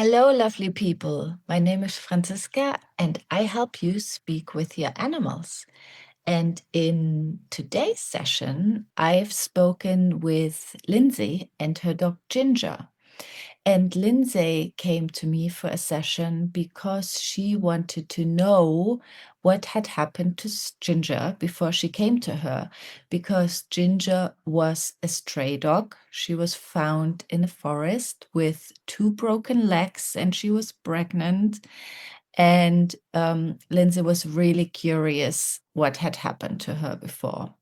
Hello, lovely people. My name is Franziska, and I help you speak with your animals. And in today's session, I've spoken with Lindsay and her dog Ginger. And Lindsay came to me for a session because she wanted to know what had happened to Ginger before she came to her. Because Ginger was a stray dog. She was found in a forest with two broken legs and she was pregnant. And Lindsay was really curious what had happened to her before.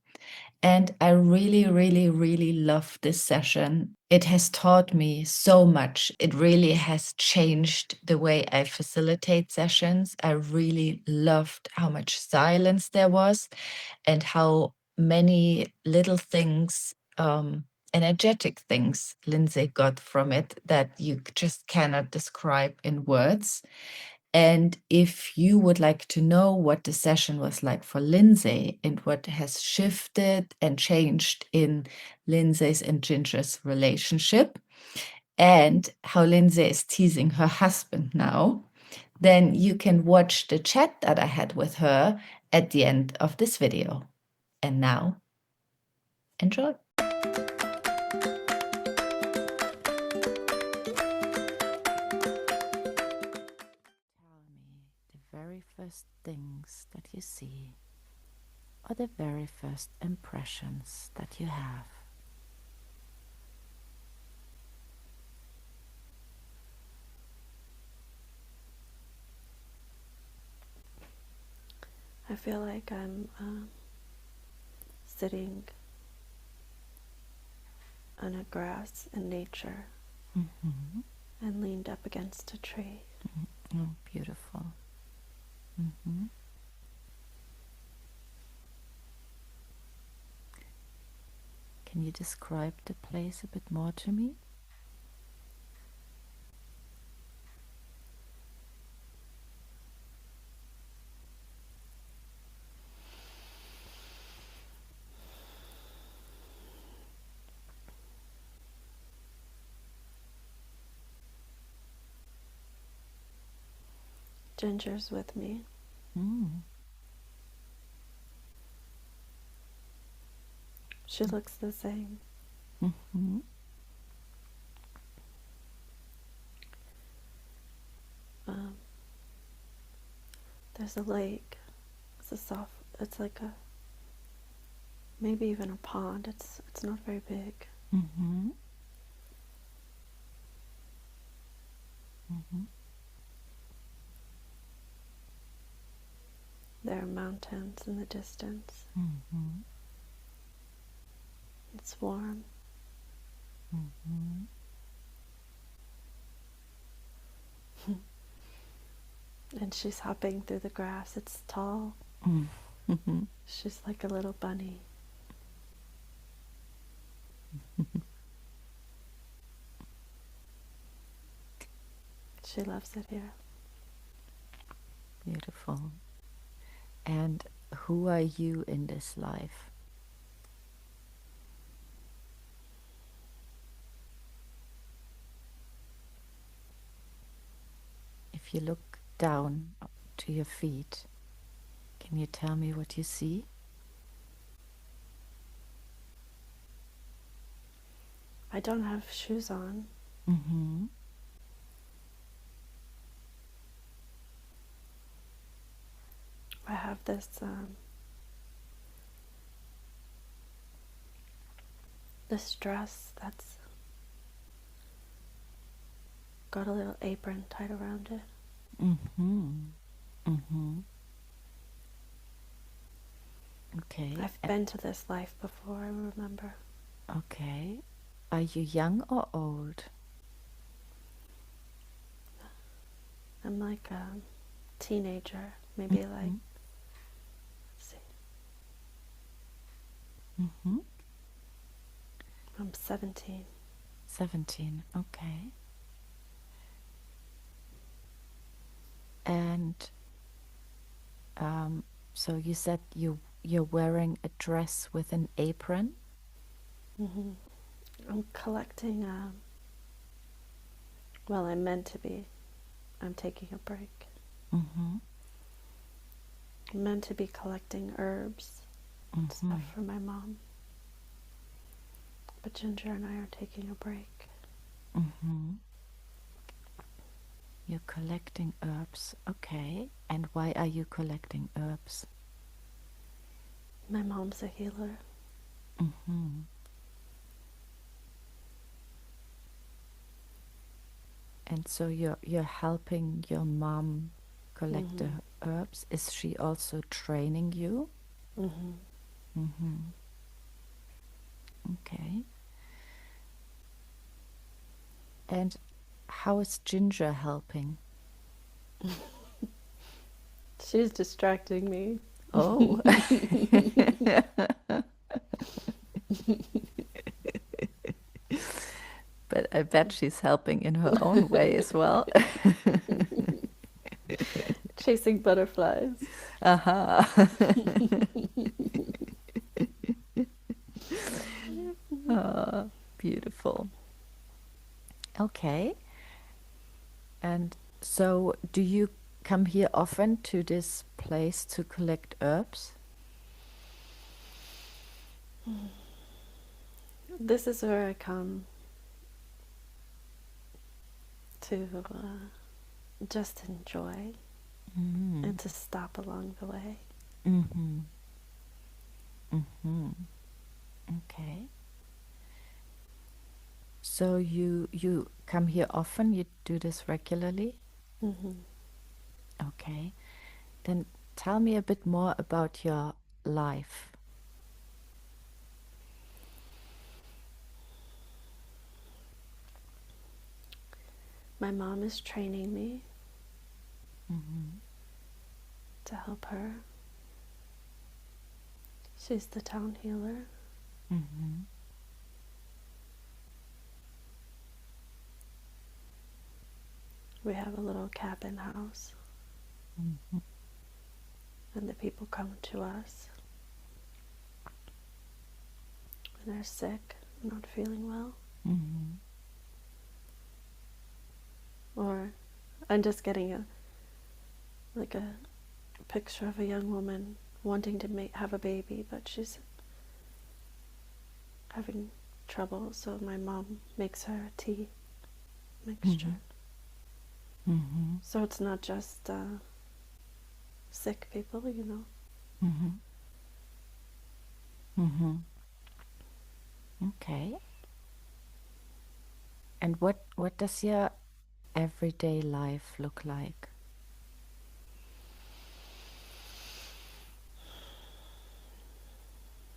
And I really, really, really love this session. It has taught me so much. It really has changed the way I facilitate sessions. I really loved how much silence there was and how many little things, energetic things, Lindsay got from it that you just cannot describe in words. And if you would like to know what the session was like for Lindsay and what has shifted and changed in Lindsay's and Ginger's relationship, and how Lindsay is teasing her husband now, then you can watch the chat that I had with her at the end of this video. And now, enjoy. Tell me the very first things that you see, or the very first impressions that you have. I feel like I'm sitting on a grass in nature and leaned up against a tree. Oh, beautiful. Can you describe the place a bit more to me? Ginger's with me. She looks the same. There's a lake. It's like a, maybe even a pond. It's not very big. There are mountains in the distance. It's warm. And she's hopping through the grass. It's tall. She's like a little bunny. She loves it here. Beautiful. And who are you in this life? If you look down to your feet, can you tell me what you see? I don't have shoes on. I have this dress that's got a little apron tied around it. Okay. I've been to this life before, I remember. Okay. Are you young or old? I'm like a teenager, maybe like, let's see. I'm 17. 17, okay. And so you said you're wearing a dress with an apron? I'm collecting Well, I'm meant to be. I'm taking a break. Mm-hmm. I'm meant to be collecting herbs and Mm-hmm. stuff for my mom. But Ginger and I are taking a break. Mm-hmm. You're collecting herbs. Okay. And why are you collecting herbs? My mom's a healer. Mm-hmm. And so you're helping your mom collect the Mm-hmm. herbs. Is she also training you? Mm-hmm. Mm-hmm. Okay. And how is Ginger helping? She's distracting me. Oh. But I bet she's helping in her own way as well. Chasing butterflies. Aha. Ah, beautiful. Okay. And so, do you come here often to this place to collect herbs? This is where I come to just enjoy Mm-hmm. and to stop along the way. Mm-hmm. Mm-hmm. Okay. So you come here often? You do this regularly? Mm-hmm. Okay. Then tell me a bit more about your life. My mom is training me Mm-hmm. to help her. She's the town healer. Mm-hmm. We have a little cabin house, Mm-hmm. and the people come to us when they're sick, not feeling well, Mm-hmm. or I'm just getting a picture of a young woman wanting to have a baby, but she's having trouble, so my mom makes her a tea Mm-hmm. mixture. Mm-hmm. So it's not just sick people, you know. Mm-hmm. Mm-hmm. Okay. And what does your everyday life look like?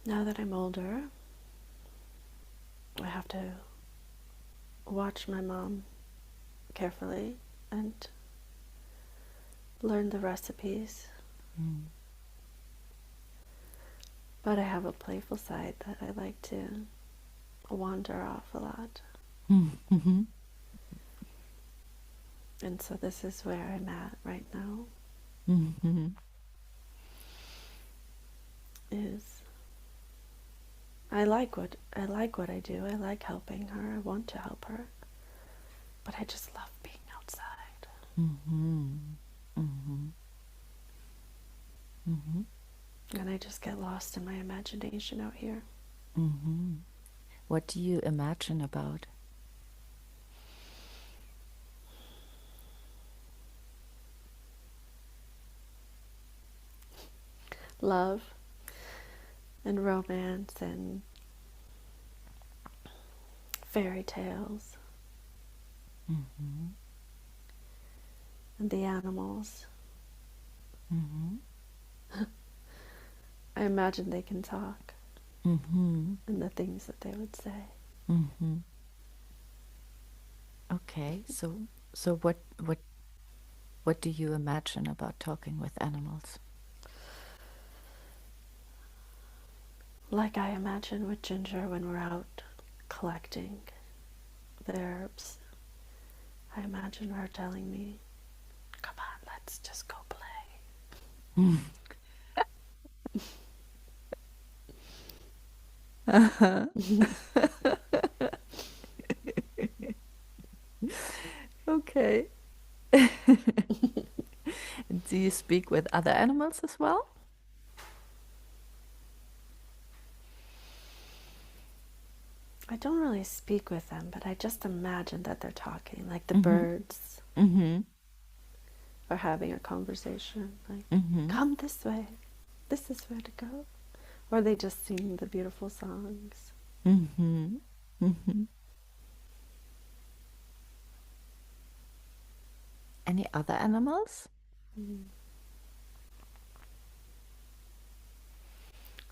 Now that I'm older, I have to watch my mom carefully and learn the recipes. Mm. But I have a playful side that I like to wander off a lot. Mm-hmm. And so this is where I'm at right now, Mm-hmm. is I like what I do. I like helping her. I want to help her. But I just love being outside. Mm-hmm. Mm-hmm. Mm-hmm. And I just get lost in my imagination out here. Mm-hmm. What do you imagine about? Love and romance and fairy tales Mm-hmm. and the animals. Mm-hmm. I imagine they can talk Mm-hmm. and the things that they would say. Mm-hmm. Okay, so what do you imagine about talking with animals? Like I imagine with Ginger when we're out collecting the herbs. I imagine her telling me, "Come on, let's just go play." Uh-huh. Okay. Do you speak with other animals as well? I don't really speak with them, but I just imagine that they're talking, like the Mm-hmm. birds Mm-hmm. are having a conversation, like, Mm-hmm. come this way, this is where to go. Or they just sing the beautiful songs. Mm-hmm. Mm-hmm. Any other animals? Mm.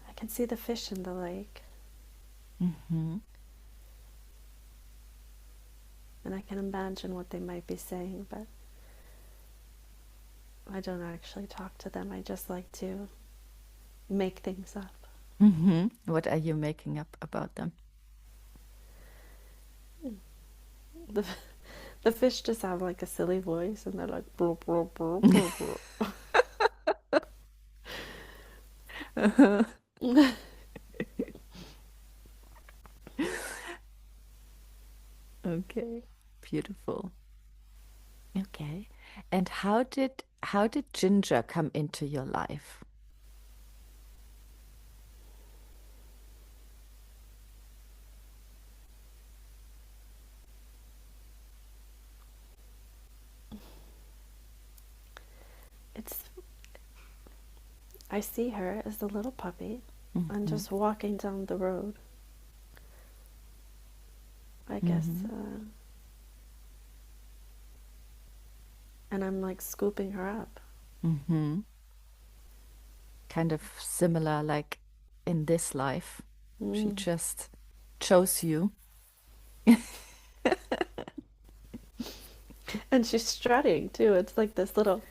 I can see the fish in the lake, Mm-hmm. and I can imagine what they might be saying, but I don't actually talk to them. I just like to make things up. Mm-hmm. What are you making up about them? The, the fish just have like a silly voice, and they're like, bro, bro, bro, bro, bro. Okay. Beautiful. Okay. And how did Ginger come into your life? It's I see her as the little puppy and Mm-hmm. just walking down the road. I guess, Mm-hmm. and I'm like scooping her up. Mm-hmm. Kind of similar like in this life. She Mm. just chose you. And she's strutting too. It's like this little.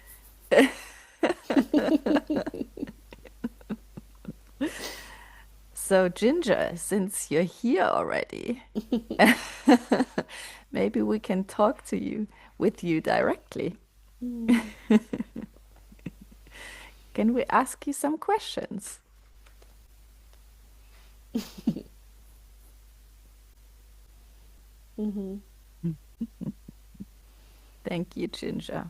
So, Ginger, since you're here already, maybe we can talk to you with you directly. Mm. Can we ask you some questions? Mm-hmm. Thank you, Ginger.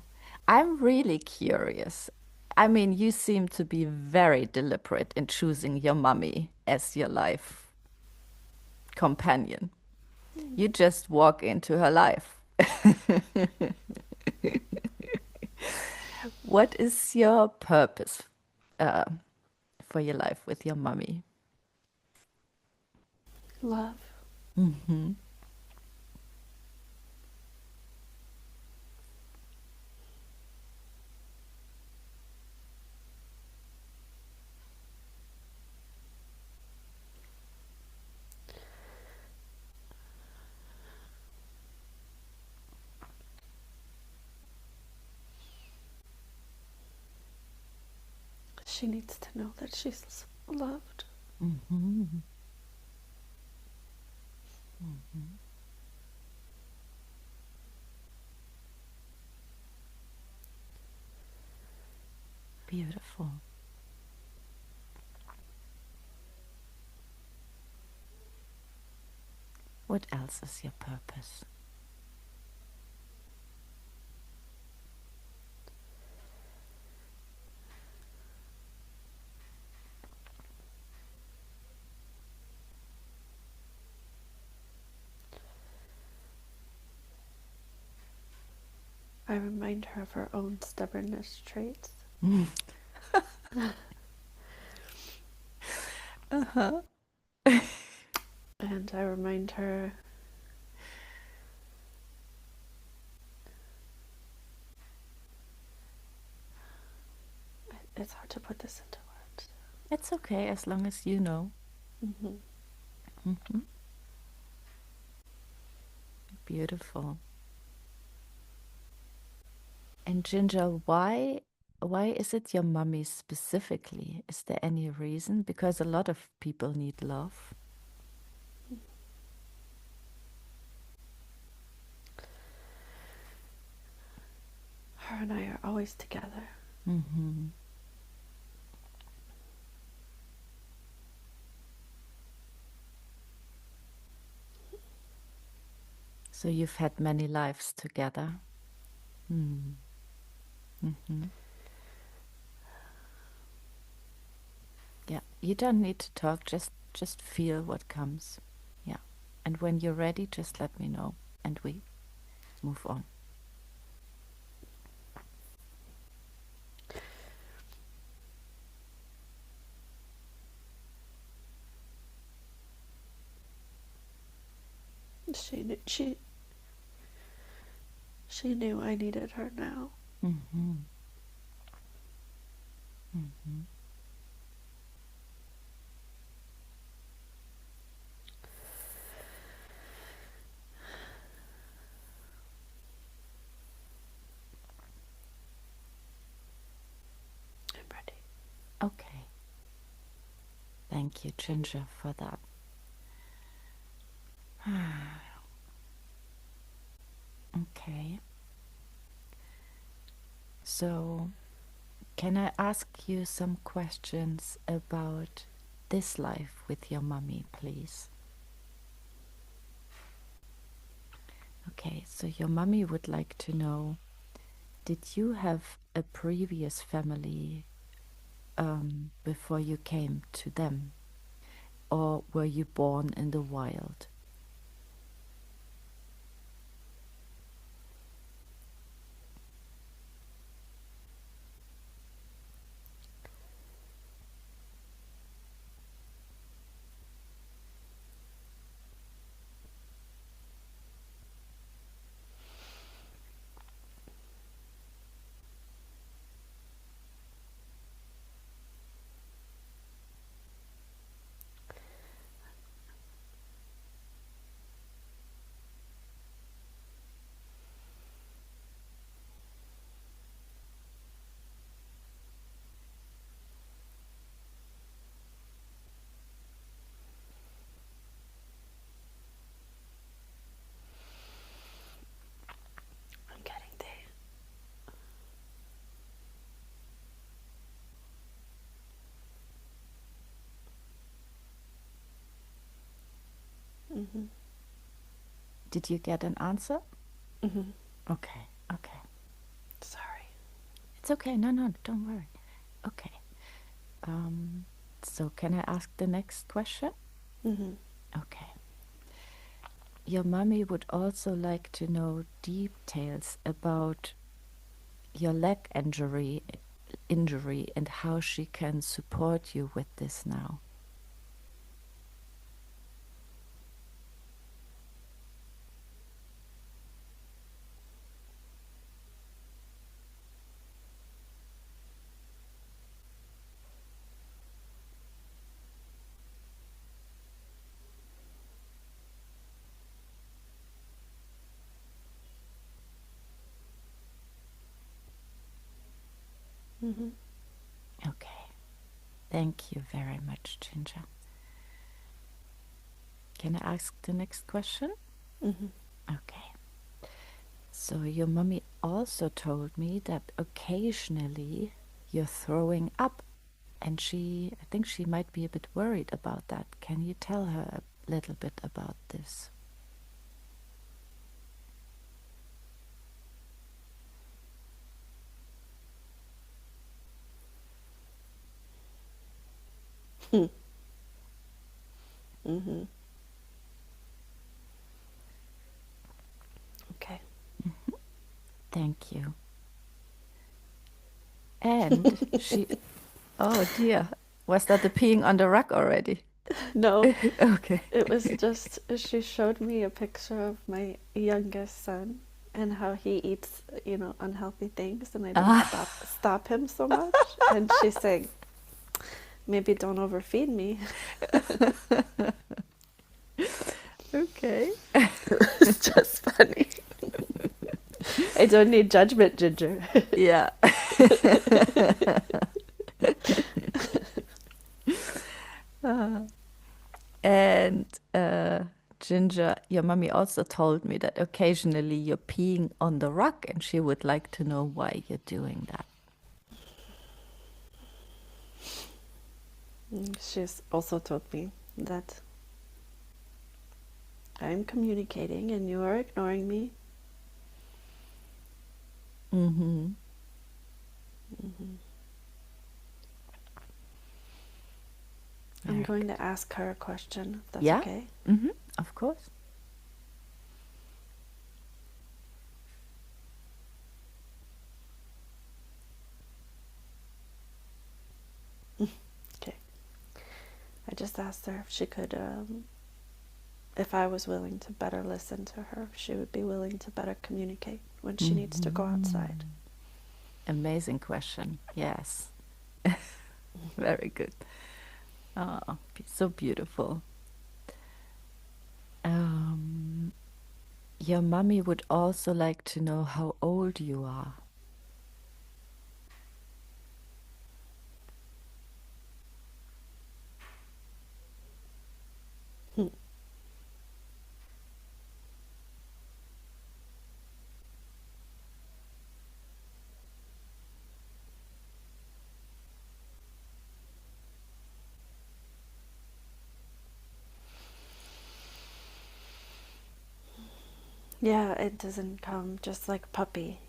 I'm really curious. I mean, you seem to be very deliberate in choosing your mummy as your life companion. You just walk into her life. What is your purpose uh, for your life with your mummy? Love. Hmm. She needs to know that she's loved. Hmm. Hmm. Beautiful. What else is your purpose? I remind her of her own stubbornness traits. Uh-huh. And I remind her it's hard to put this into words. It's okay as long as you know. Mm-hmm. Hmm. Beautiful. And Ginger, why is it your mummy specifically? Is there any reason? Because a lot of people need love. Her and I are always together. Hmm. So So you've had many lives together. Hmm. Mm-hmm. Yeah, you don't need to talk, just feel what comes. Yeah. And when you're ready, just let me know and we move on. She knew I needed her now. Mm-hmm. Mm-hmm. I'm ready. Okay. Thank you, Ginger, for that. Okay. So, can I ask you some questions about this life with your mummy, please? Okay, so your mummy would like to know, did you have a previous family before you came to them? Or were you born in the wild? I'm getting there. Mm-hmm. Did you get an answer? Mm-hmm. Okay, okay. Sorry. It's okay. No, no, don't worry. Okay. So can I ask the next question? Mm-hmm. Okay. Your mommy would also like to know details about your leg injury and how she can support you with this now. Mm-hmm. Okay. Thank you very much, Ginger. Can I ask the next question? Mm-hmm. Okay. So your mommy also told me that occasionally you're throwing up, and I think she might be a bit worried about that. Can you tell her a little bit about this? Mm-hmm. Okay. Thank you. And oh dear, was that the peeing on the rug already? No, Okay. it was just she showed me a picture of my youngest son and how he eats, unhealthy things, and I didn't Ah, stop him so much. And she's saying, maybe don't overfeed me. okay. It's just funny. I don't need judgment, Ginger. Yeah. And Ginger, your mommy also told me that occasionally you're peeing on the rug, and she would like to know why you're doing that. She's also told me that I'm communicating and you are ignoring me. Mm-hmm. Mm-hmm. I'm Very going good. to ask her a question, if that's Yeah? okay. Mm-hmm. Of course. Okay. I just asked her if she could, if I was willing to better listen to her, if she would be willing to better communicate when she needs to go outside. Mm-hmm. Amazing question. Yes. Very good. Oh, so beautiful. Um, your mommy would also like to know how old you are. Yeah, it doesn't come just like puppy,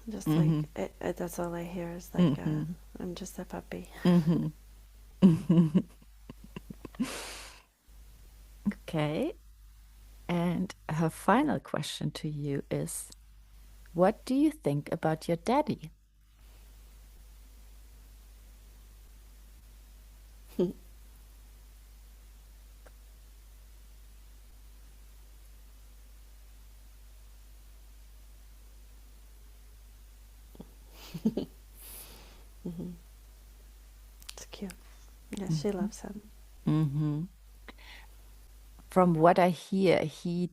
just like Mm-hmm. that's all I hear is like, Mm-hmm. I'm just a puppy. Mm-hmm. Okay. And her final question to you is, what do you think about your daddy? Hmm. It's cute. Yeah, she Mm-hmm. loves him. Mm-hmm. From what I hear, he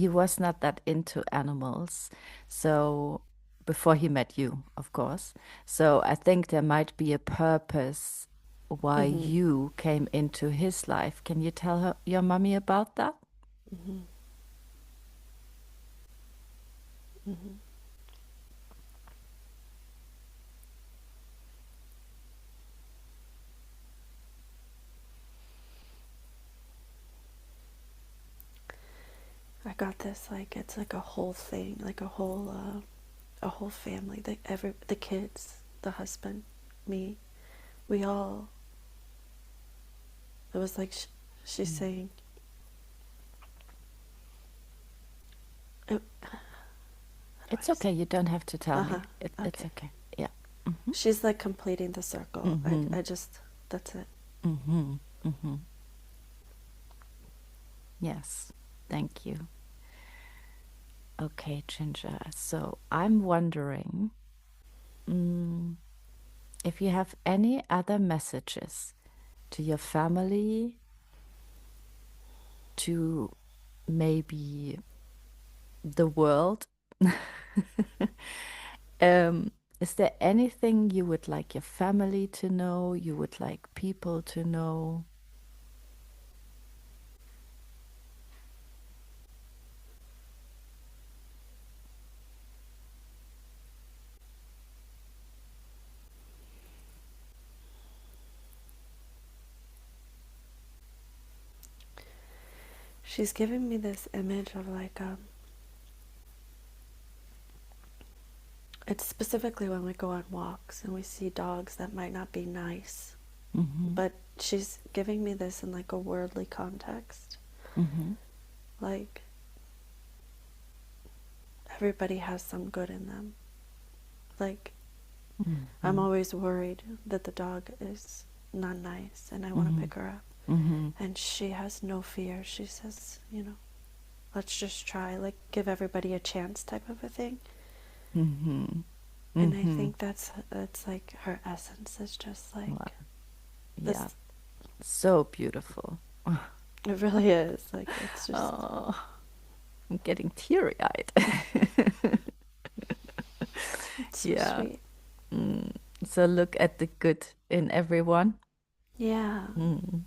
was not that into animals. So before he met you, of course. So I think there might be a purpose why Hmm. you came into his life. Can you tell your mommy about that? Hmm. Hmm. I got this like it's like a whole thing, like a whole family. The kids, the husband, me, we all. It was like she's Mm. saying. It, how do It's I say? okay. You don't have to tell Uh me. huh. It's Okay. okay. Yeah. Mm-hmm. She's like completing the circle. Mm-hmm. I just that's it. Mm-hmm. Mm-hmm. Yes. Thank you. Okay, Ginger. So I'm wondering, mm, if you have any other messages to your family, to maybe the world. Is there anything you would like your family to know, you would like people to know? She's giving me this image of like it's specifically when we go on walks and we see dogs that might not be nice, Mm-hmm. but she's giving me this in like a worldly context. Mm-hmm. Like everybody has some good in them. Like I'm Mm-hmm. always worried that the dog is not nice and I want to Mm-hmm. pick her up. Mm-hmm. And she has no fear. She says, let's just try, like give everybody a chance type of a thing. Mm-hmm. And I Mm-hmm. think that's like her essence is just Wow. like Yeah, this. so beautiful. It really is. Like it's just Oh, I'm getting teary-eyed. it's so Yeah. sweet. Mm. So look at the good in everyone. Yeah. Mm.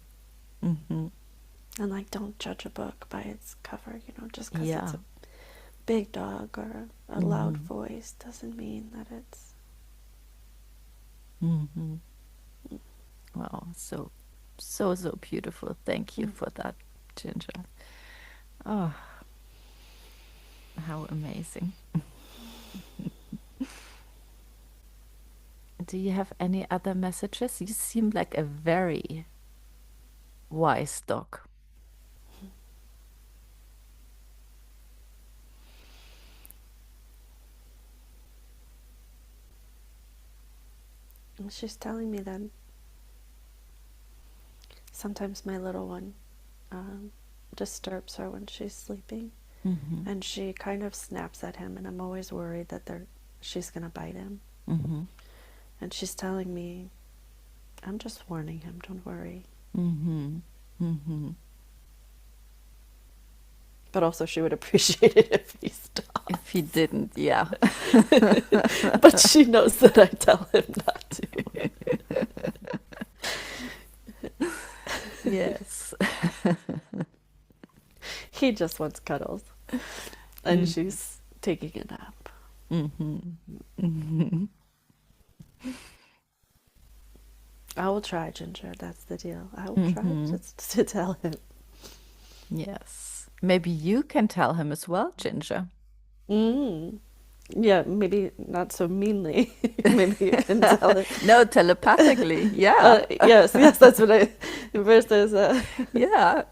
Mm-hmm. And like don't judge a book by its cover, just because it's Yeah. a big dog or a loud Mm-hmm. voice doesn't mean that it's. Mm-hmm. Wow, so beautiful. Thank you Mm. for that. Ginger. Oh, how amazing. Do you have any other messages? You seem like a very wise dog. And she's telling me that sometimes my little one disturbs her when she's sleeping, Mm-hmm. and she kind of snaps at him, and I'm always worried that she's gonna bite him. Mm-hmm. And she's telling me, I'm just warning him, don't worry. Mm-hmm. Mm-hmm. But also she would appreciate it if he stopped. If he didn't, yeah. But she knows that I tell him not to. Yes. He just wants cuddles. And she's taking a nap. Mm-hmm. Mm-hmm. I will try, Ginger. That's the deal. I will try Mm-hmm. just to tell him. Yes. Maybe you can tell him as well, Ginger. Mm. Yeah, maybe not so meanly. Maybe you can tell him. No, telepathically. Yeah. Yes, yes, that's what I. Versus, Yeah.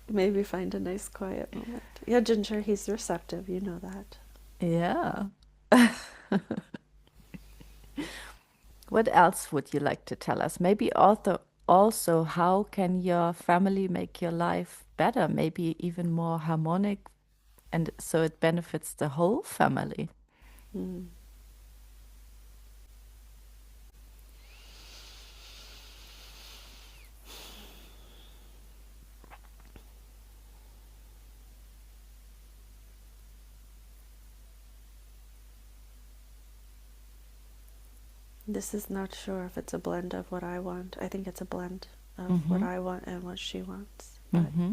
maybe find a nice quiet moment. Yeah, Ginger, he's receptive. You know that. Yeah. What else would you like to tell us? Maybe also how can your family make your life better, maybe even more harmonic, and so it benefits the whole family. Mm. This is not sure if it's a blend of what I want. I think it's a blend of what Mm-hmm. I want and what she wants. But Mm-hmm.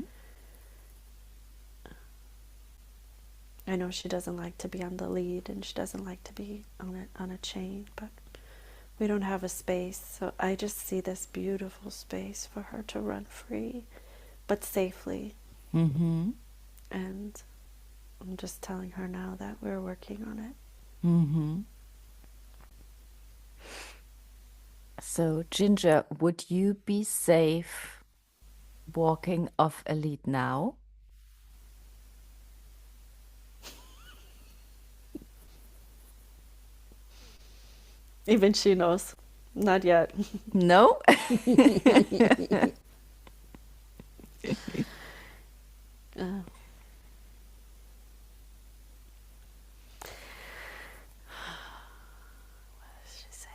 I know she doesn't like to be on the lead, and she doesn't like to be on a chain, but we don't have a space. So I just see this beautiful space for her to run free, but safely. Mm-hmm. And I'm just telling her now that we're working on it. Mm-hmm. So, Ginger, would you be safe walking off a lead now? Even she knows. Not yet. No? uh, what is she saying?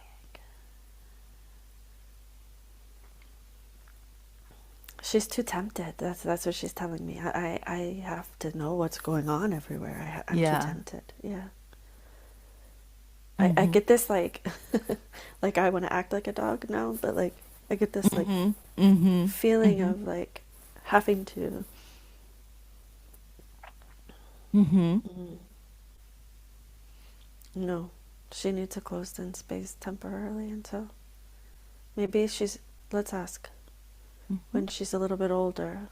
She's too tempted. That's what she's telling me. I have to know what's going on everywhere. I'm too Yeah. tempted. Yeah. I Mm-hmm. get this like like I want to act like a dog now, but like I get this like Mm-hmm. Mm-hmm. feeling Mm-hmm. of like having to Mm-hmm. no. She needs a closed-in space temporarily until maybe she's. Let's ask Mm-hmm. when she's a little bit older.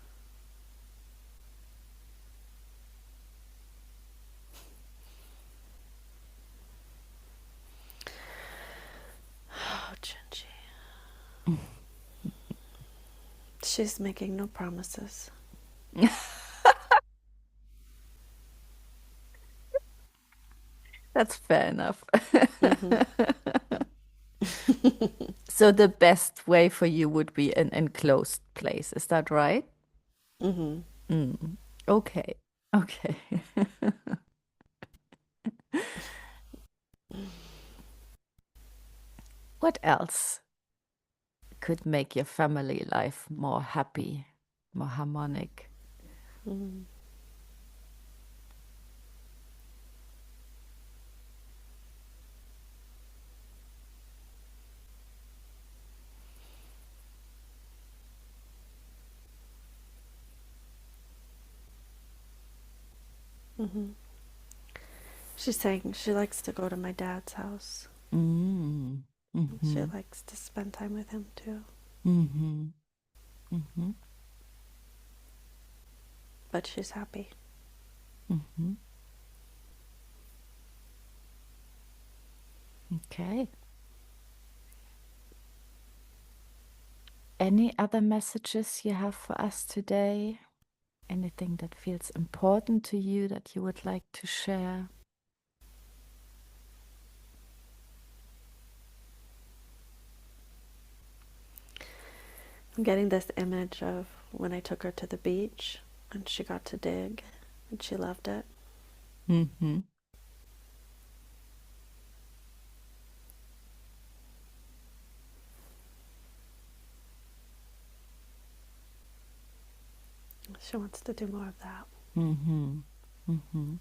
Oh, Gingy. She's making no promises. That's fair enough. Mm-hmm. So the best way for you would be an enclosed place. Is that right? Mm-hmm. Mm. Okay. Okay. What else could make your family life more happy, more harmonic? Mm-hmm. Mm-hmm. She's saying she likes to go to my dad's house. Mm. She Mm-hmm. likes to spend time with him too. Mm-hmm. Mm-hmm. But she's happy. Mm-hmm. Okay. Any other messages you have for us today? Anything that feels important to you that you would like to share? I'm getting this image of when I took her to the beach and she got to dig and she loved it. Mm-hmm. She wants to do more of that. Mm-hmm. Mm-hmm.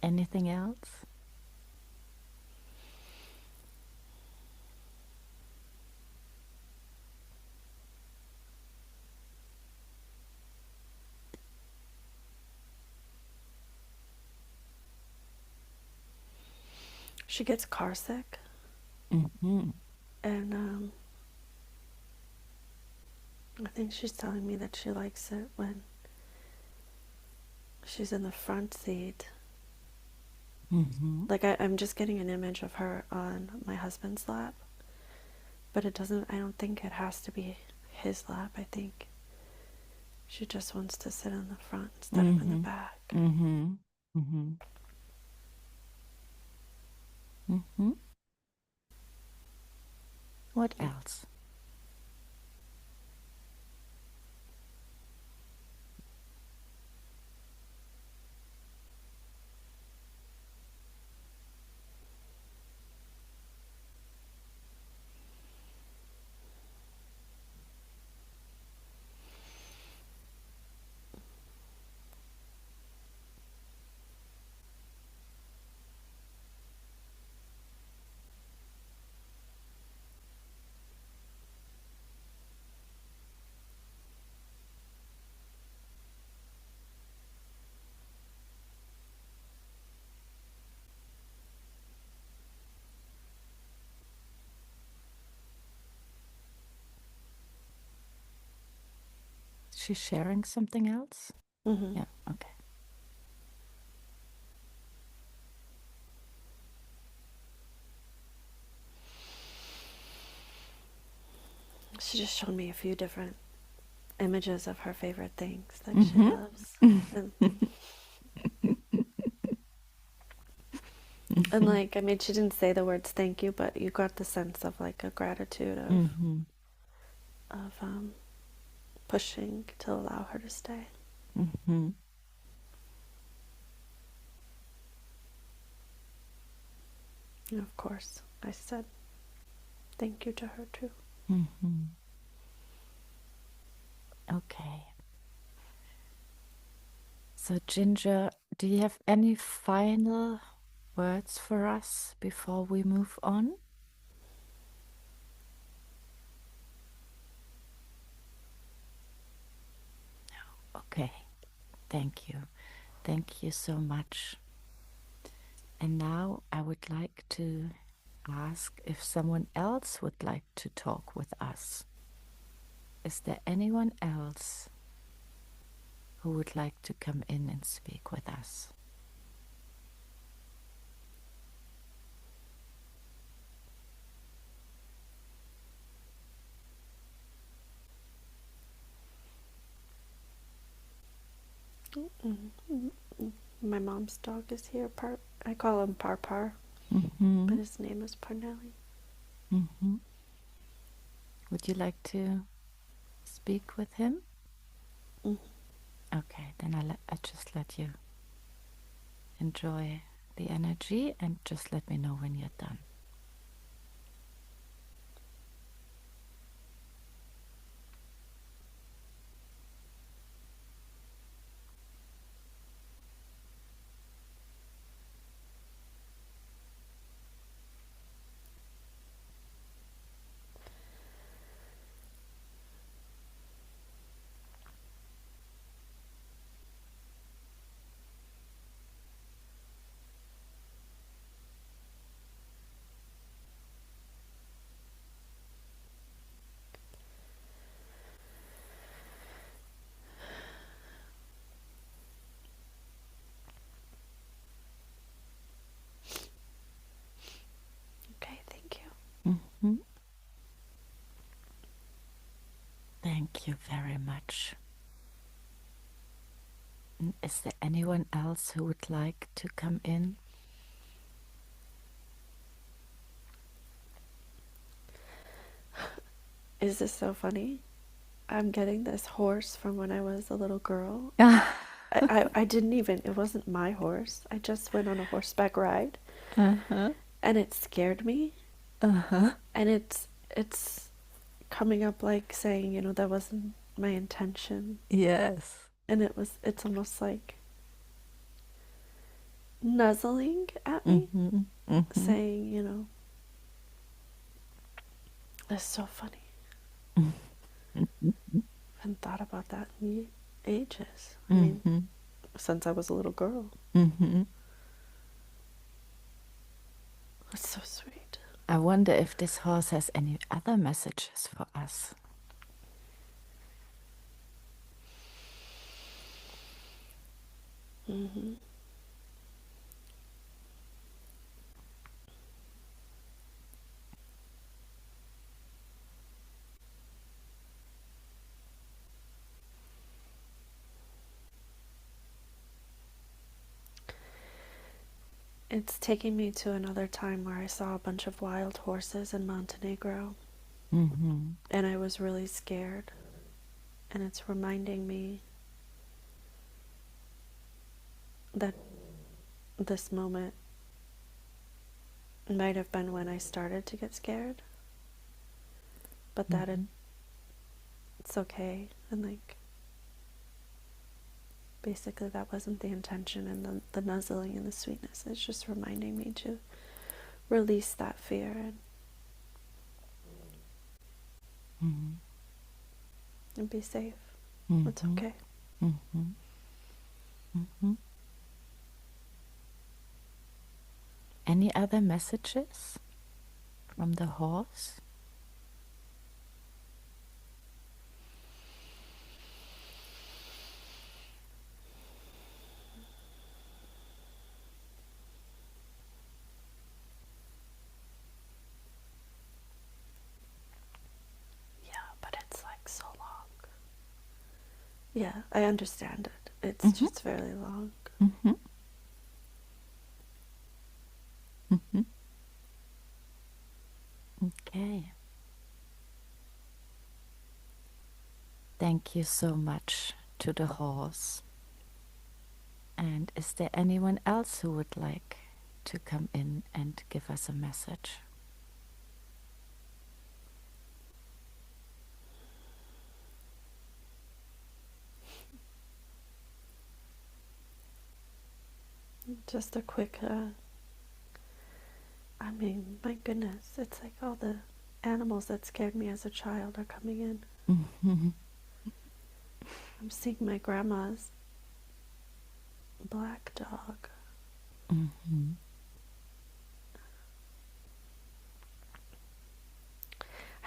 Anything else? She gets car sick, Mm-hmm. and I think she's telling me that she likes it when she's in the front seat. Mm-hmm. Like I'm just getting an image of her on my husband's lap, but it doesn't, I don't think it has to be his lap. I think she just wants to sit in the front instead of in the Mm-hmm. back. Mm-hmm. Mm-hmm. Mm-hmm. What else? She's sharing something else? Mm-hmm. Yeah, okay. She just showed me a few different images of her favorite things that she Mm-hmm. loves. And like, I mean, she didn't say the words thank you, but you got the sense of like a gratitude Mm-hmm. of pushing to allow her to stay. Mm-hmm. And of course, I said thank you to her too. Mm-hmm. Okay. So, Ginger, do you have any final words for us before we move on? Okay. Thank you. Thank you so much. And now I would like to ask if someone else would like to talk with us. Is there anyone else who would like to come in and speak with us? My mom's dog is here. I call him Par, Mm-hmm. but his name is Parnelli. Mm-hmm. Would you like to speak with him? Mm. Okay, then I just let you enjoy the energy and just let me know when you're done. much. Is there anyone else who would like to come in? Is this so funny? I'm getting this horse from when I was a little girl. I didn't even, it wasn't my horse. I just went on a horseback ride. And it scared me. And it's coming up like saying, that wasn't my intention. Yes. And it's almost like nuzzling at me, saying, it's so funny. I haven't thought about that in ages. I mean, since I was a little girl. That's so sweet. I wonder if this horse has any other messages for us. It's taking me to another time where I saw a bunch of wild horses in Montenegro. And I was really scared. And it's reminding me that this moment might have been when I started to get scared. But that it's okay. And like, basically that wasn't the intention, and the nuzzling and the sweetness is just reminding me to release that fear and be safe. It's okay. Any other messages from the horse? But it's like so long. Yeah, I understand it. It's just very long. Okay. Thank you so much to the horse. And is there anyone else who would like to come in and give us a message? Just a quick, I mean, my goodness, it's like all the animals that scared me as a child are coming in. I'm seeing my grandma's black dog.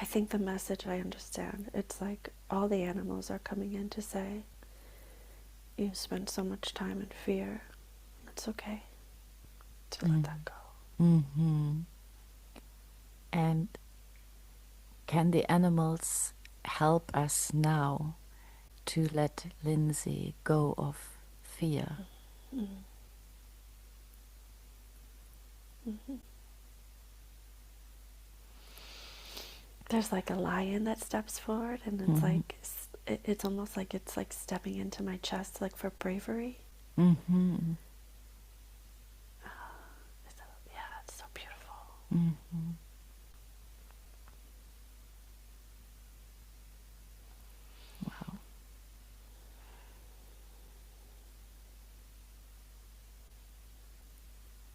I think the message I understand. It's like all the animals are coming in to say, you spent so much time in fear. It's okay to let that go. And can the animals help us now to let Lindsay go of fear? There's like a lion that steps forward, and it's like it's almost like it's like stepping into my chest, like for bravery. It's so beautiful. Wow.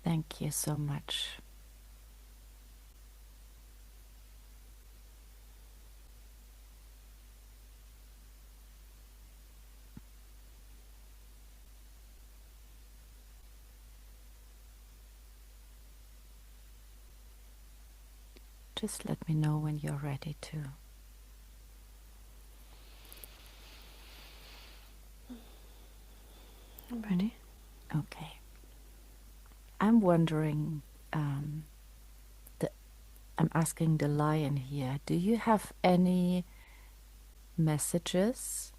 Thank you so much. Just let me know when you're ready to. I'm ready. Okay. I'm wondering, I'm asking the lion here, do you have any messages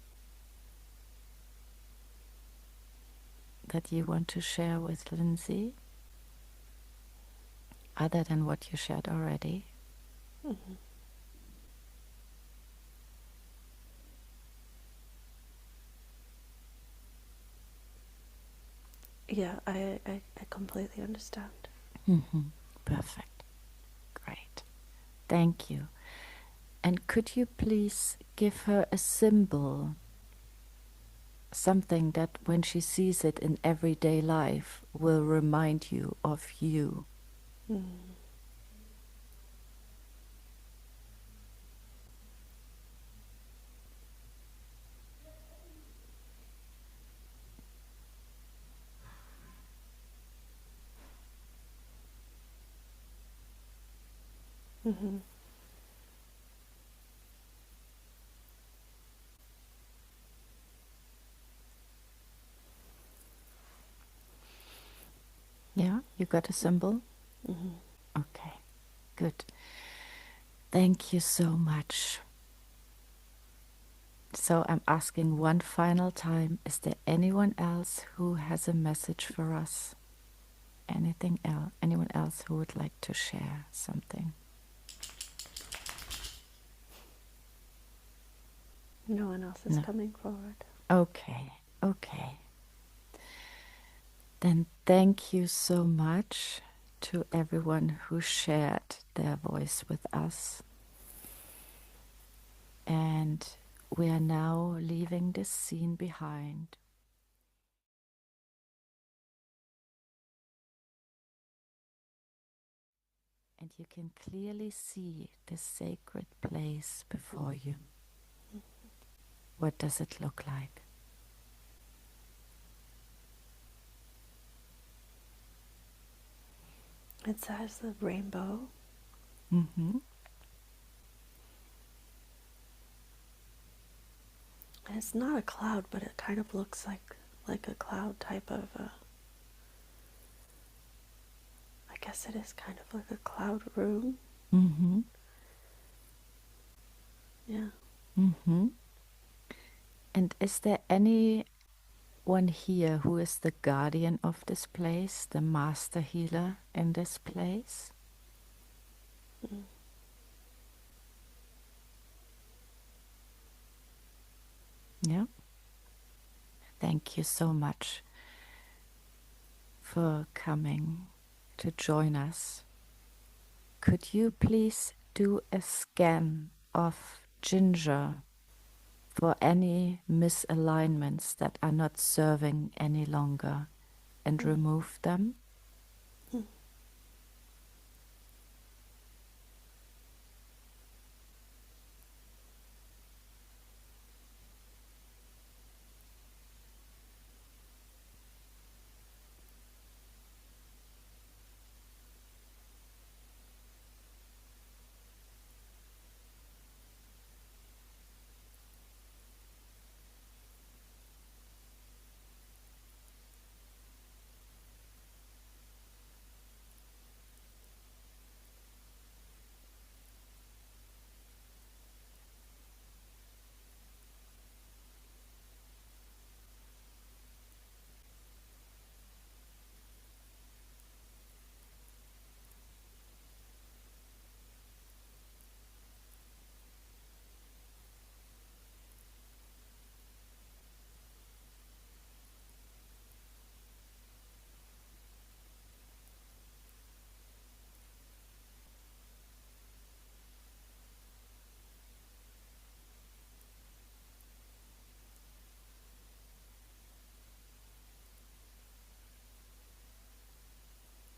that you want to share with Lindsy, other than what you shared already? Mm-hmm. Yeah, I completely understand. Perfect. Great. Thank you. And could you please give her a symbol, something that when she sees it in everyday life will remind you of you? Mm. Mm-hmm. Yeah, you got a symbol? Mm-hmm. Okay, good. Thank you so much. So I'm asking one final time, is there anyone else who has a message for us? Anything else? Anyone else who would like to share something? No one else is No. coming forward. Okay, okay. Then thank you so much to everyone who shared their voice with us. And we are now leaving this scene behind. And you can clearly see the sacred place before you. What does it look like? It says the rainbow. Mm-hmm. And it's not a cloud, but it kind of looks like a cloud type of I guess it is kind of like a cloud room. Mm-hmm. Yeah. Mm-hmm. And is there anyone here who is the guardian of this place, the master healer in this place? Mm. Yeah. Thank you so much for coming to join us. Could you please do a scan of Ginger for any misalignments that are not serving any longer and Mm. remove them? Mm.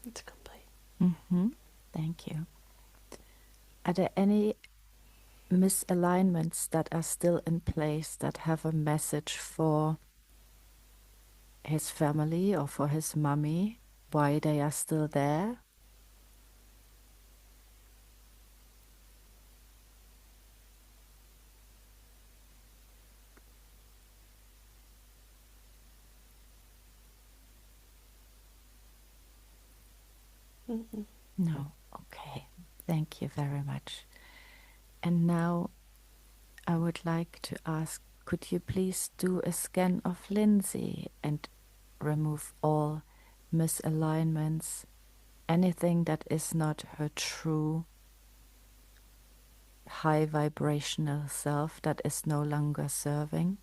It's complete. Mm-hmm. Thank you. Are there any misalignments that are still in place that have a message for his family or for his mummy, why they are still there? Mm-hmm. No. Okay. Thank you very much. And now I would like to ask, could you please do a scan of Lindsay and remove all misalignments, anything that is not her true high vibrational self that is no longer serving.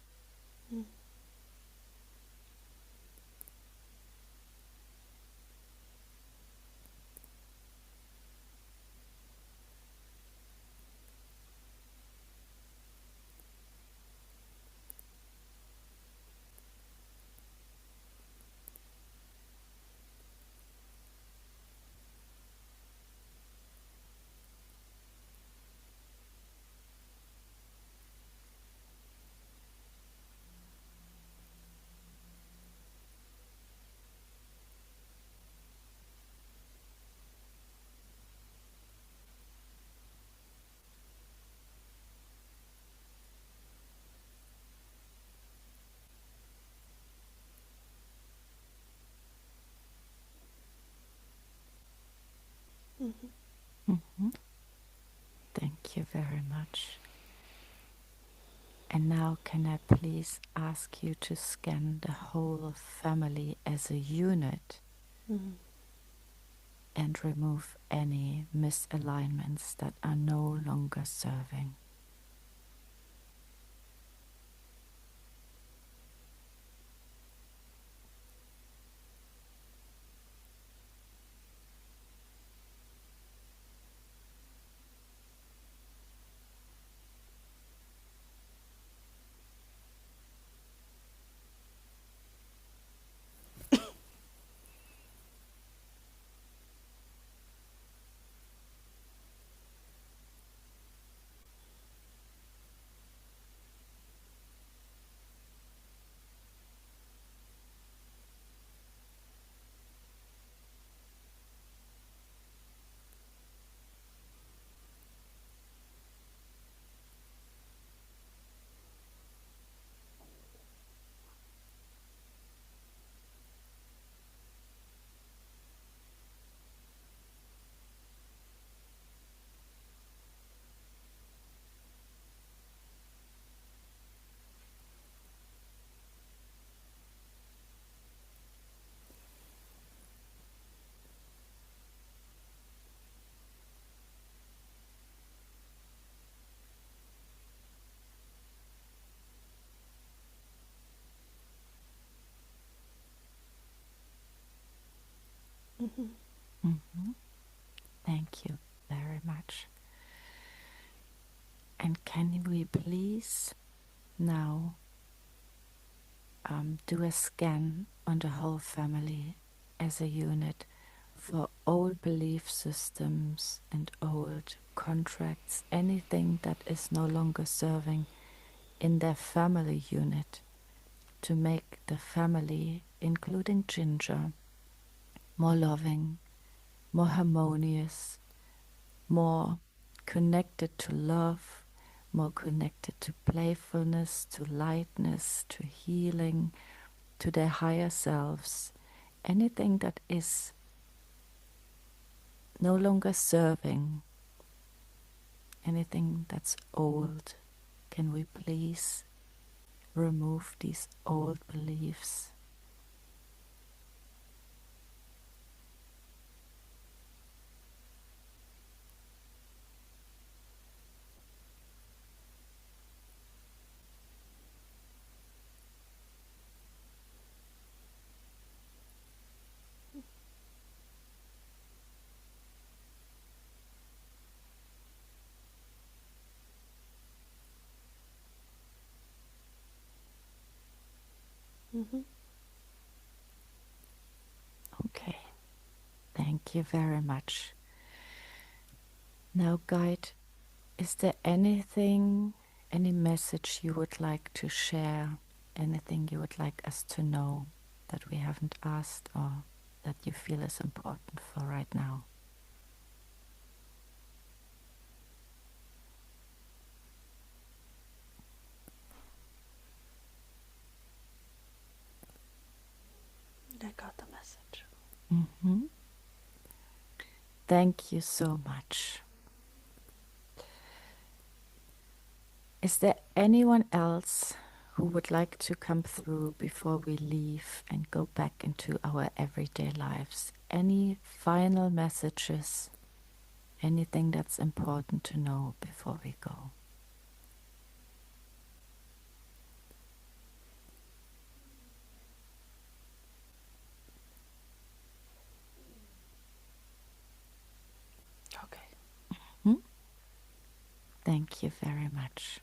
Mm-hmm. Thank you very much. And now can I please ask you to scan the whole family as a unit and remove any misalignments that are no longer serving. Mm-hmm. Thank you very much. And can we please now do a scan on the whole family as a unit for old belief systems and old contracts, anything that is no longer serving in their family unit, to make the family, including Ginger, more loving, more harmonious, more connected to love, more connected to playfulness, to lightness, to healing, to their higher selves. Anything that is no longer serving, anything that's old, can we please remove these old beliefs? Okay, thank you very much. Now, guide, is there anything, any message you would like to share, anything you would like us to know that we haven't asked or that you feel is important for right now? I got the message. Mm-hmm. Thank you so much. Is there anyone else who would like to come through before we leave and go back into our everyday lives? Any final messages? Anything that's important to know before we go? Okay. Hmm? Thank you very much.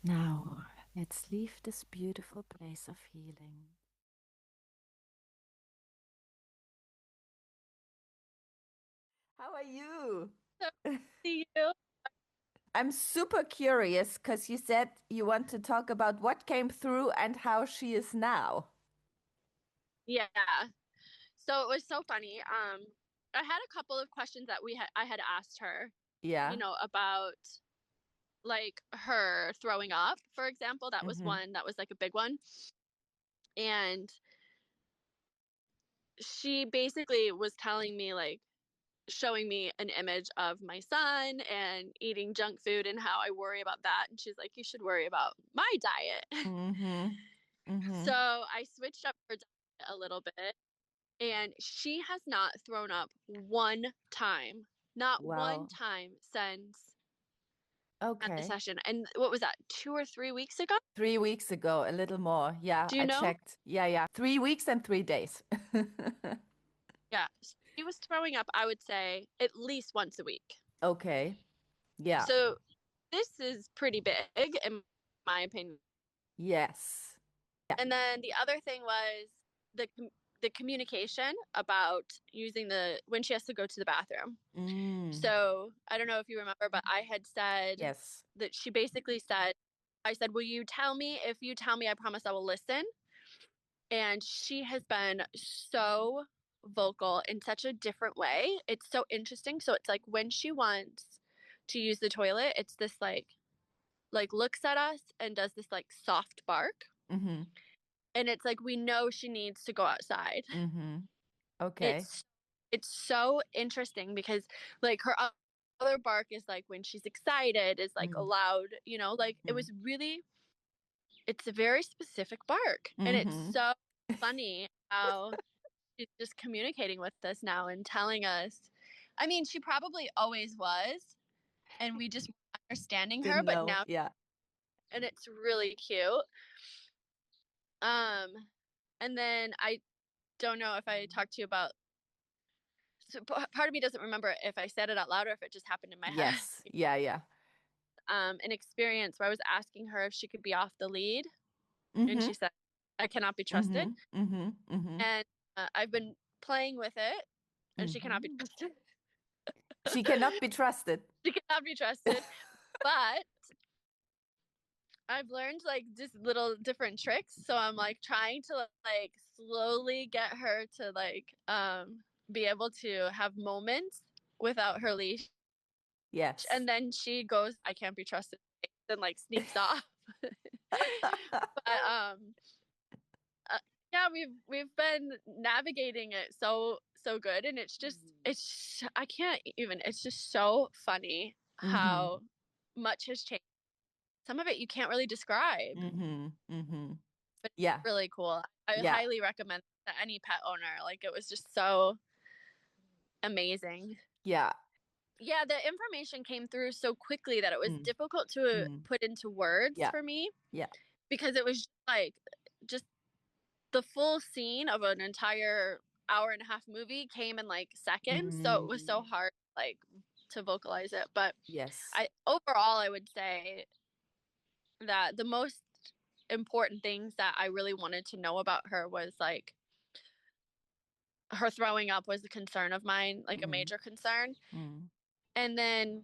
Now, let's leave this beautiful place of healing. How are you? So see you. I'm super curious because you said you want to talk about what came through and how she is now. Yeah. So it was so funny. I had a couple of questions that I had asked her, Yeah. about like her throwing up, for example. That was one that was like a big one. And she basically was telling me, like, showing me an image of my son and eating junk food and how I worry about that. And she's like, you should worry about my diet. So I switched up her diet a little bit, and she has not thrown up one time, not one Wow. time since the Okay. session. And what was that, 2 or 3 weeks ago? 3 weeks ago, a little more. Yeah, Do you I know? checked. Yeah. 3 weeks and 3 days. Yeah. She was throwing up, I would say, at least once a week. Okay. Yeah. So this is pretty big, in my opinion. Yes. Yeah. And then the other thing was the the communication about using when she has to go to the bathroom. So I don't know if you remember, but I had said Yes. that she basically said, I said, will you tell me? If you tell me, I promise I will listen. And she has been so vocal in such a different way. It's so interesting. So it's like when she wants to use the toilet, it's this like looks at us and does this like soft bark. And it's like we know she needs to go outside. Okay. It's so interesting because like her other bark is like when she's excited, is like a loud, like it was really, it's a very specific bark. And it's so funny how she's just communicating with us now and telling us. I mean, she probably always was, and we just weren't understanding her, Didn't but know. now, Yeah. and it's really cute. And then I don't know if I talked to you about, so part of me doesn't remember if I said it out loud or if it just happened in my head. Yes. Yeah. An experience where I was asking her if she could be off the lead, and she said, I cannot be trusted. And I've been playing with it, and she cannot be trusted. She cannot be trusted. She cannot be trusted. But I've learned like just little different tricks. So I'm like trying to like slowly get her to like be able to have moments without her leash. Yes. And then she goes, I can't be trusted, and like sneaks off. But yeah, we've been navigating it so good, and it's I can't even, it's just so funny how much has changed. Some of it you can't really describe, but Yeah. it's really cool. I Yeah. highly recommend to any pet owner. Like it was just so amazing. Yeah. Yeah, the information came through so quickly that it was difficult to put into words for me. Yeah. Because it was like just the full scene of an entire hour and a half movie came in like seconds. So it was so hard like to vocalize it. But Yes. overall I would say that the most important things that I really wanted to know about her was like her throwing up was a concern of mine, like a major concern. And then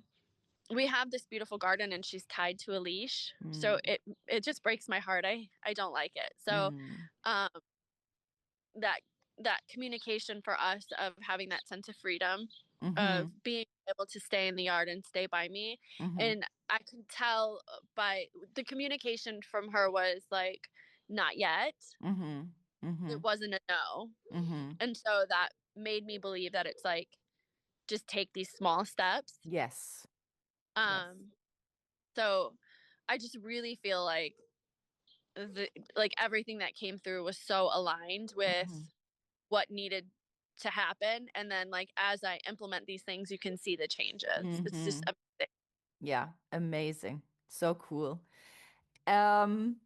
we have this beautiful garden and she's tied to a leash. So it just breaks my heart. I don't like it. So that communication for us of having that sense of freedom, of being able to stay in the yard and stay by me. And I could tell by the communication from her was like, not yet. It wasn't a no. And so that made me believe that it's like, just take these small steps. Yes. So I just really feel like like everything that came through was so aligned Mhm. with what needed to happen. And then like as I implement these things, you can see the changes. It's just Mhm. amazing. Yeah, amazing. So cool. Um,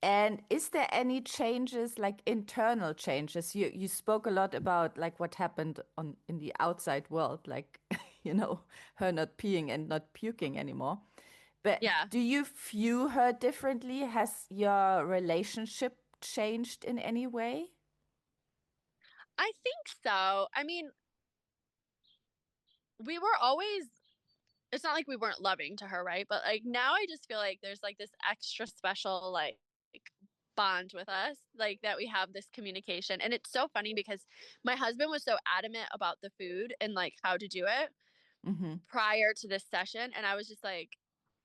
and is there any changes, like internal changes? You spoke a lot about like what happened on in the outside world, like her not peeing and not puking anymore. But Yeah, do you view her differently? Has your relationship changed in any way? I think so. I mean, we were always, it's not like we weren't loving to her, right? But like now I just feel like there's like this extra special like bond with us, like that we have this communication. And it's so funny because my husband was so adamant about the food and like how to do it Mm-hmm. prior to this session. And I was just like,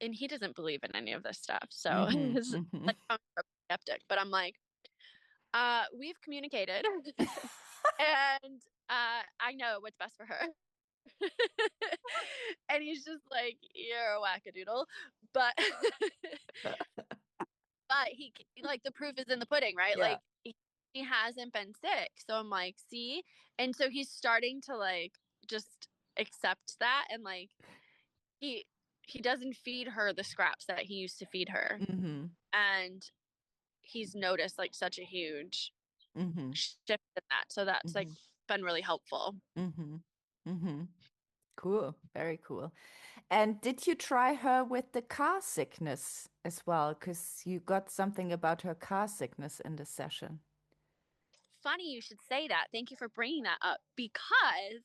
and he doesn't believe in any of this stuff. So Mm-hmm. it's Mm-hmm. like I'm a skeptic, but I'm like, we've communicated and I know what's best for her. And he's just like, "You're a wackadoodle," but but he like the proof is in the pudding, right? Yeah. Like he hasn't been sick, so I'm like, "See," and so he's starting to like just accept that, and like he he doesn't feed her the scraps that he used to feed her, Mm-hmm. and he's noticed like such a huge Mm-hmm. shift in that, so that's like Mm-hmm. been really helpful. Mm-hmm. Mm-hmm. Cool. Very cool. And did you try her with the car sickness as well? Because you got something about her car sickness in the session. Funny you should say that. Thank you for bringing that up because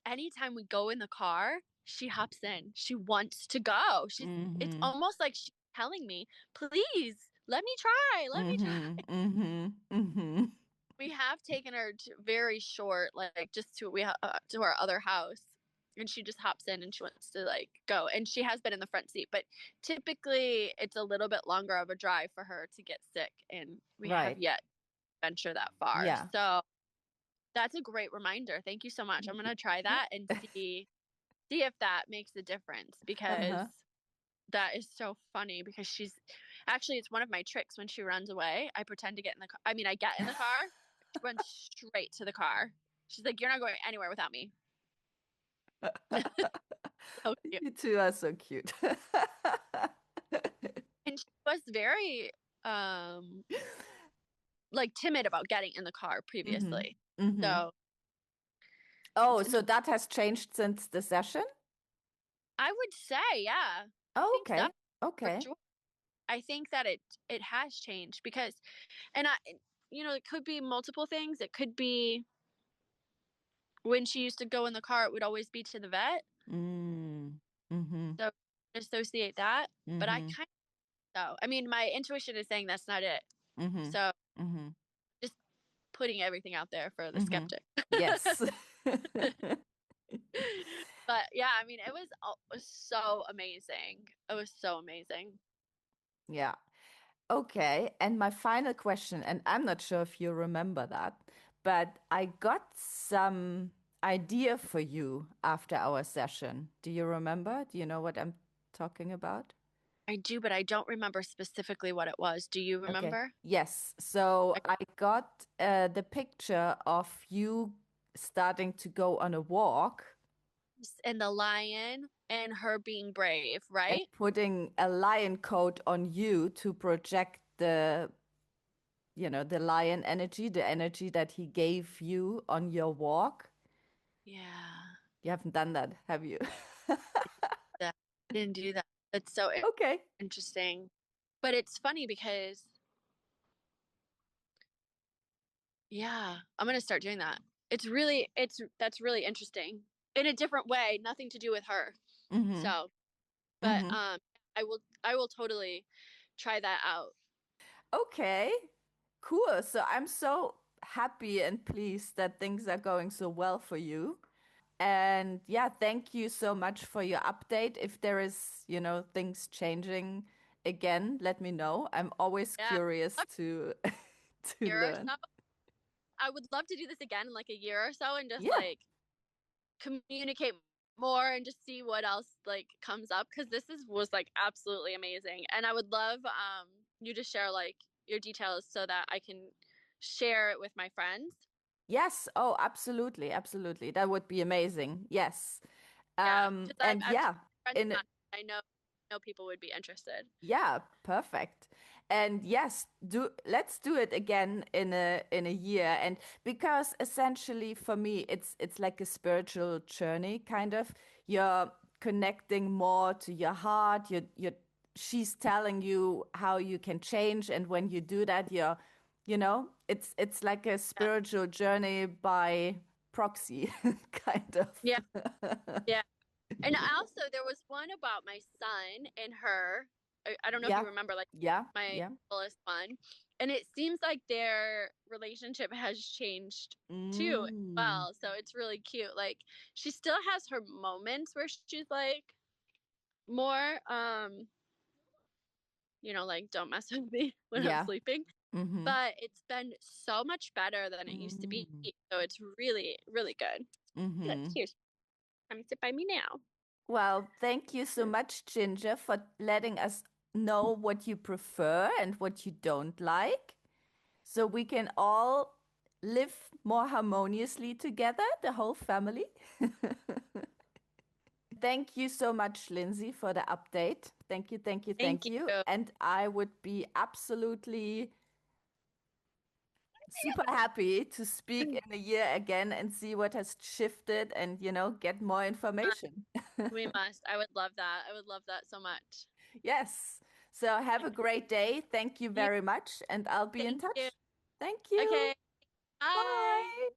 anytime we go in the car, she hops in. She wants to go. It's Mm-hmm. almost like she's telling me, "Please, let me try. Let me try." Mm-hmm. Mm-hmm. Mm-hmm. We have taken her to very short, like just to our other house, and she just hops in and she wants to like go. And she has been in the front seat, but typically it's a little bit longer of a drive for her to get sick, and we have Right. yet to venture that far. Yeah. So that's a great reminder. Thank you so much. I'm gonna try that and see if that makes a difference because Uh-huh. that is so funny because she's actually it's one of my tricks when she runs away. I pretend to get in the car. I mean, I get in the car, she runs straight to the car. She's like, "You're not going anywhere without me." So cute. You two are so cute. And she was very um like timid about getting in the car Mm-hmm. previously. Mm-hmm. So Oh, it's so interesting. that has changed since the session? I would say, yeah. I Oh, think so okay. for Okay. sure. I think that it has changed because and I it could be multiple things. It could be when she used to go in the car, it would always be to the vet. Mm. Mm-hmm. So associate that. But I Mm-hmm. kind of so. I mean, my intuition is saying that's not it. Mm-hmm. So Mm-hmm. just putting everything out there for the Mm-hmm. skeptic. Yes. But yeah, I mean, it was so amazing. It was so amazing. Yeah. Okay. And my final question, and I'm not sure if you remember that, but I got some idea for you after our session. Do you remember? Do you know what I'm talking about? I do, but I don't remember specifically what it was. Do you Okay. remember? Yes. So I got the picture of you starting to go on a walk And the lion and her being brave, and right? putting a lion coat on you to project the lion energy, the energy that he gave you on your walk. Yeah. You haven't done that, have you? That didn't do that. That's so Okay. interesting. But it's funny because yeah, I'm gonna start doing that. It's that's really interesting. In a different way, nothing to do with her. Mm-hmm. So, but Mm-hmm. I will totally try that out. Okay. Cool. So I'm so happy and pleased that things are going so well for you. And yeah, thank you so much for your update. If there is, things changing again, let me know. I'm always Yeah. curious Up to to a year or learn. so. I would love to do this again in like a year or so and just Yeah. like communicate more and just see what else like comes up, because was like absolutely amazing, and I would love you to share like your details so that I can share it with my friends. Yes. Oh, absolutely. Absolutely. That would be amazing. Yes. Yeah, because And I've told yeah, friends in about it. I know people would be interested. yeah, perfect. And yes, let's do it again in a year. And because essentially for me it's like a spiritual journey kind of. You're connecting more to your heart. You're she's telling you how you can change, and when you do that, it's like a Yeah, spiritual journey by proxy kind of. yeah, yeah. And also, there was one about my son and her. I don't know if Yeah. you remember, like Yeah. my Yeah. oldest one, and it seems like their relationship has changed too as Mm. well. So it's really cute. Like she still has her moments where she's like more, like don't mess with me when I'm Yeah. sleeping. Mm-hmm. But it's been so much better than it used to be. Mm-hmm. So it's really, really good. Look, Mm-hmm. here, come sit by me now. Well, thank you so much, Ginger, for letting us know what you prefer and what you don't like, so we can all live more harmoniously together, the whole family. Thank you so much, Lindsay, for the update. Thank you, thank you, Thank thank you. you. And I would be absolutely super happy to speak in a year again and see what has shifted and, get more information. We must. I would love that. I would love that so much. Yes. So have a great day. Thank you You, very much, and I'll be in thank you. touch. Thank you. Okay.